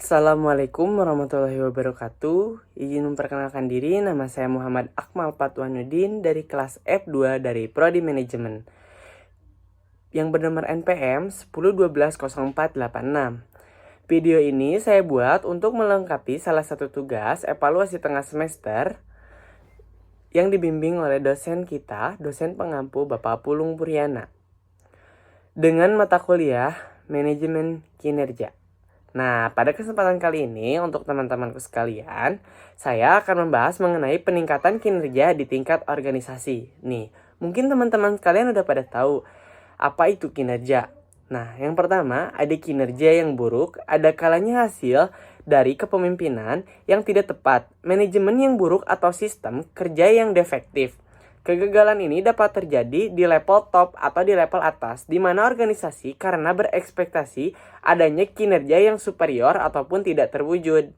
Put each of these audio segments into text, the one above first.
Assalamualaikum warahmatullahi wabarakatuh. Izin memperkenalkan diri, nama saya Muhammad Akmal Patwanuddin dari kelas F2 dari Prodi Manajemen yang bernomor NPM 10120486. Video ini saya buat untuk melengkapi salah satu tugas evaluasi tengah semester yang dibimbing oleh dosen kita, dosen pengampu Bapak Pulung Puryana, dengan mata kuliah Manajemen Kinerja. Nah, pada kesempatan kali ini untuk teman-temanku sekalian, saya akan membahas mengenai peningkatan kinerja di tingkat organisasi. Nih, mungkin teman-teman sekalian udah pada tahu apa itu kinerja. Nah, yang pertama, ada kinerja yang buruk, ada kalanya hasil dari kepemimpinan yang tidak tepat, manajemen yang buruk atau sistem kerja yang defektif. Kegagalan ini dapat terjadi di level top atau di level atas, di mana organisasi karena berekspektasi adanya kinerja yang superior ataupun tidak terwujud.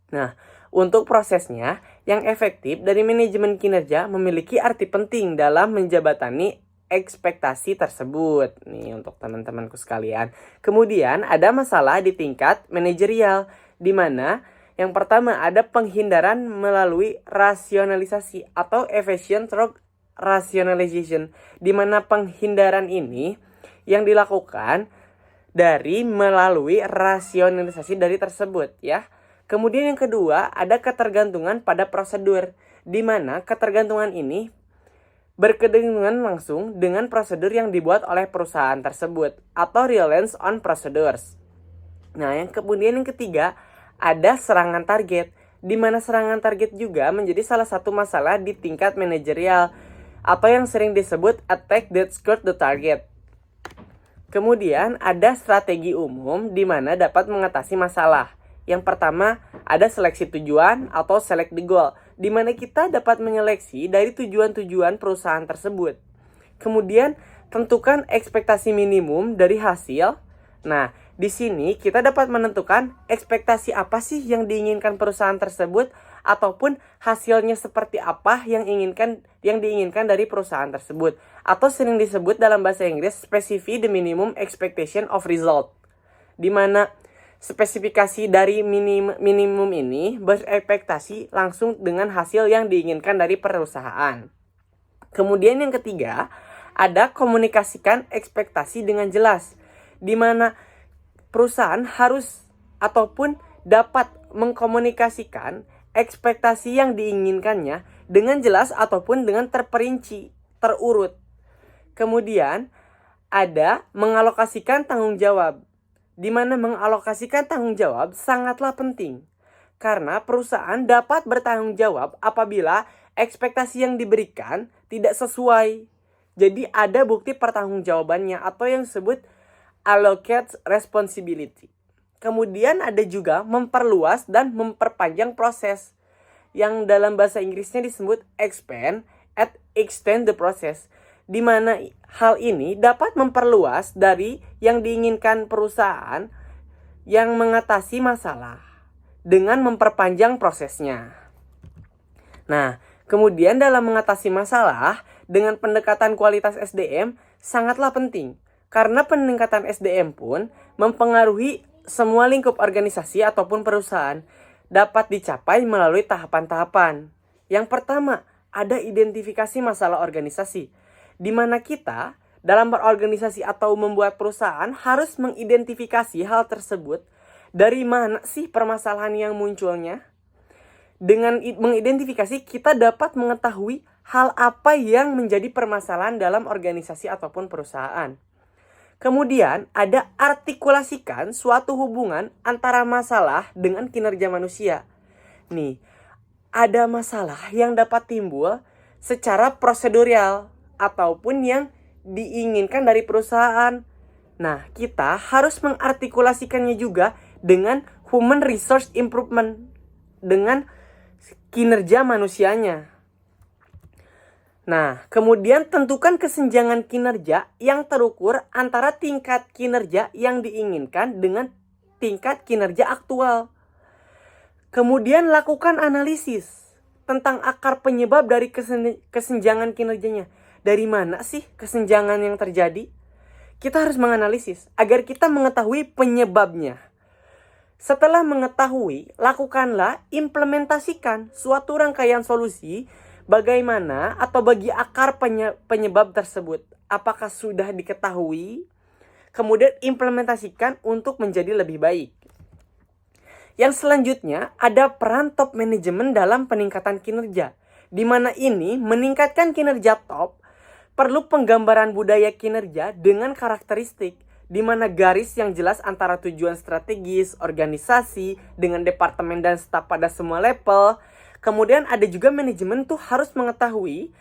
Nah, untuk prosesnya, yang efektif dari manajemen kinerja memiliki arti penting dalam menjabatani ekspektasi tersebut. Nih, untuk teman-temanku sekalian. Kemudian, ada masalah di tingkat manajerial, di mana yang pertama ada penghindaran melalui rasionalisasi atau efficient through rationalization, di mana penghindaran ini yang dilakukan dari melalui rasionalisasi dari tersebut ya. Kemudian yang kedua ada ketergantungan pada prosedur, di mana ketergantungan ini berkedengan langsung dengan prosedur yang dibuat oleh perusahaan tersebut atau reliance on procedures. Nah, kemudian yang ketiga ada serangan target, di mana serangan target juga menjadi salah satu masalah di tingkat manajerial atau yang sering disebut attack that skirt the target. Kemudian ada strategi umum di mana dapat mengatasi masalah. Yang pertama ada seleksi tujuan atau select the goal, di mana kita dapat menyeleksi dari tujuan-tujuan perusahaan tersebut. Kemudian tentukan ekspektasi minimum dari hasil. Nah, di sini kita dapat menentukan ekspektasi apa sih yang diinginkan perusahaan tersebut ataupun hasilnya seperti apa yang diinginkan dari perusahaan tersebut, atau sering disebut dalam bahasa Inggris specify the minimum expectation of result, di mana spesifikasi dari minimum ini berekspektasi langsung dengan hasil yang diinginkan dari perusahaan. Kemudian yang ketiga ada komunikasikan ekspektasi dengan jelas, di mana perusahaan harus ataupun dapat mengkomunikasikan ekspektasi yang diinginkannya dengan jelas ataupun dengan terperinci, terurut. Kemudian ada mengalokasikan tanggung jawab, di mana mengalokasikan tanggung jawab sangatlah penting, karena perusahaan dapat bertanggung jawab apabila ekspektasi yang diberikan tidak sesuai. Jadi ada bukti pertanggungjawabannya atau yang disebut allocate responsibility. Kemudian ada juga memperluas dan memperpanjang proses, yang dalam bahasa Inggrisnya disebut expand and extend the process, di mana hal ini dapat memperluas dari yang diinginkan perusahaan yang mengatasi masalah dengan memperpanjang prosesnya. Nah, kemudian dalam mengatasi masalah dengan pendekatan kualitas SDM sangatlah penting, karena peningkatan SDM pun mempengaruhi semua lingkup organisasi ataupun perusahaan, dapat dicapai melalui tahapan-tahapan. Yang pertama, ada identifikasi masalah organisasi, di mana kita dalam berorganisasi atau membuat perusahaan harus mengidentifikasi hal tersebut. Dari mana sih permasalahan yang munculnya? Dengan mengidentifikasi, kita dapat mengetahui hal apa yang menjadi permasalahan dalam organisasi ataupun perusahaan. Kemudian ada artikulasikan suatu hubungan antara masalah dengan kinerja manusia. Nih, ada masalah yang dapat timbul secara prosedural ataupun yang diinginkan dari perusahaan. Nah, kita harus mengartikulasikannya juga dengan human resource improvement, dengan kinerja manusianya. Nah, kemudian tentukan kesenjangan kinerja yang terukur antara tingkat kinerja yang diinginkan dengan tingkat kinerja aktual. Kemudian lakukan analisis tentang akar penyebab dari kesenjangan kinerjanya. Dari mana sih kesenjangan yang terjadi? Kita harus menganalisis agar kita mengetahui penyebabnya. Setelah mengetahui, lakukanlah implementasikan suatu rangkaian solusi bagaimana atau bagi akar penyebab tersebut. Apakah sudah diketahui? Kemudian implementasikan untuk menjadi lebih baik. Yang selanjutnya ada peran top manajemen dalam peningkatan kinerja. Di mana ini meningkatkan kinerja top perlu penggambaran budaya kinerja dengan karakteristik di mana garis yang jelas antara tujuan strategis, organisasi, dengan departemen dan staf pada semua level. Kemudian ada juga manajemen tuh harus mengetahui,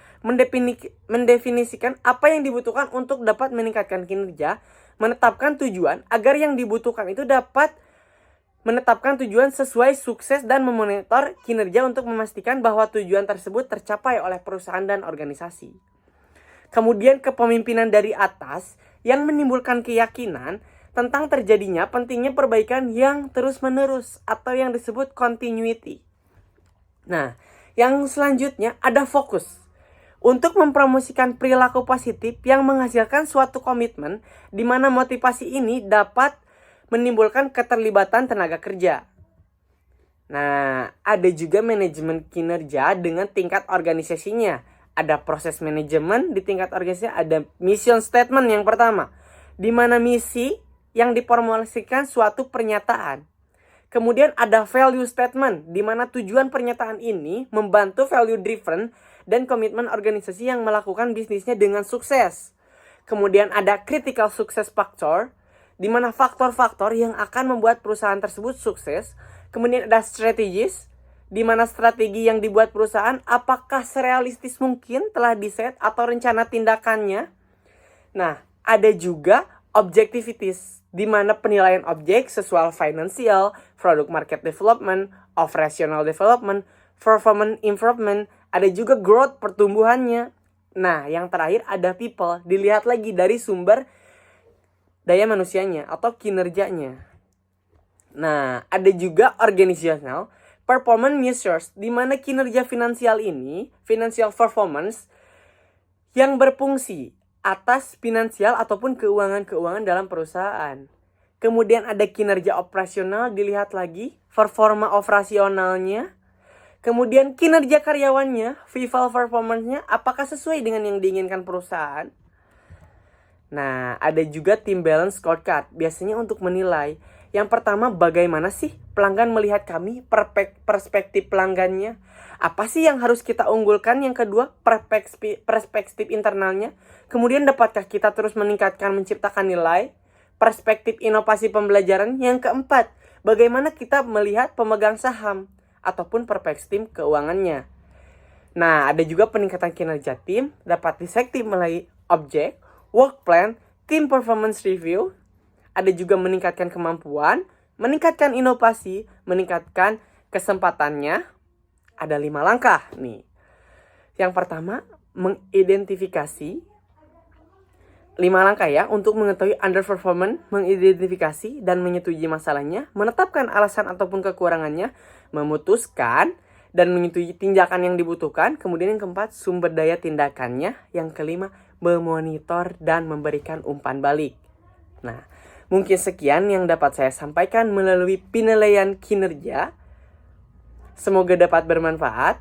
mendefinisikan apa yang dibutuhkan untuk dapat meningkatkan kinerja, menetapkan tujuan agar yang dibutuhkan itu dapat menetapkan tujuan sesuai sukses dan memonitor kinerja untuk memastikan bahwa tujuan tersebut tercapai oleh perusahaan dan organisasi. Kemudian kepemimpinan dari atas yang menimbulkan keyakinan tentang terjadinya pentingnya perbaikan yang terus-menerus atau yang disebut continuity. Nah, yang selanjutnya ada fokus. Untuk mempromosikan perilaku positif yang menghasilkan suatu komitmen di mana motivasi ini dapat menimbulkan keterlibatan tenaga kerja. Nah, ada juga manajemen kinerja dengan tingkat organisasinya. Ada proses manajemen di tingkat organisasi, ada mission statement yang pertama, di mana misi yang diformulasikan suatu pernyataan. Kemudian ada value statement, di mana tujuan pernyataan ini membantu value driven dan komitmen organisasi yang melakukan bisnisnya dengan sukses. Kemudian ada critical success factor, di mana faktor-faktor yang akan membuat perusahaan tersebut sukses. Kemudian ada strategis, di mana strategi yang dibuat perusahaan apakah serealistis mungkin telah diset atau rencana tindakannya. Nah, ada juga objectivities, di mana penilaian objek sesuai financial, product market development, operational development, performance improvement, ada juga growth pertumbuhannya. Nah, yang terakhir ada people, dilihat lagi dari sumber daya manusianya atau kinerjanya. Nah, ada juga organizational performance measures, di mana kinerja finansial ini, financial performance, yang berfungsi atas finansial ataupun keuangan-keuangan dalam perusahaan. Kemudian ada kinerja operasional, dilihat lagi performa operasionalnya. Kemudian kinerja karyawannya, people performance-nya, apakah sesuai dengan yang diinginkan perusahaan. Nah, ada juga team balance scorecard, biasanya untuk menilai. Yang pertama, bagaimana sih pelanggan melihat kami, perspektif pelanggannya. Apa sih yang harus kita unggulkan? Yang kedua, perspektif internalnya. Kemudian dapatkah kita terus meningkatkan, menciptakan nilai? Perspektif inovasi pembelajaran. Yang keempat, bagaimana kita melihat pemegang saham ataupun perspektif keuangannya. Nah, ada juga peningkatan kinerja tim dapat disekti melalui objek, work plan, team performance review. Ada juga meningkatkan kemampuan, meningkatkan inovasi, meningkatkan kesempatannya. Ada 5 langkah nih. Yang pertama, mengidentifikasi 5 langkah ya untuk mengetahui underperformance, mengidentifikasi dan menyetujui masalahnya, menetapkan alasan ataupun kekurangannya, memutuskan dan menyetujui tindakan yang dibutuhkan. Kemudian yang keempat, sumber daya tindakannya. Yang kelima, memonitor dan memberikan umpan balik. Nah, mungkin sekian yang dapat saya sampaikan melalui penilaian kinerja. Semoga dapat bermanfaat.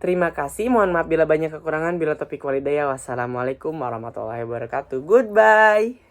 Terima kasih, mohon maaf bila banyak kekurangan. Bila taufiq wal hidayah. Wassalamualaikum warahmatullahi wabarakatuh. Goodbye.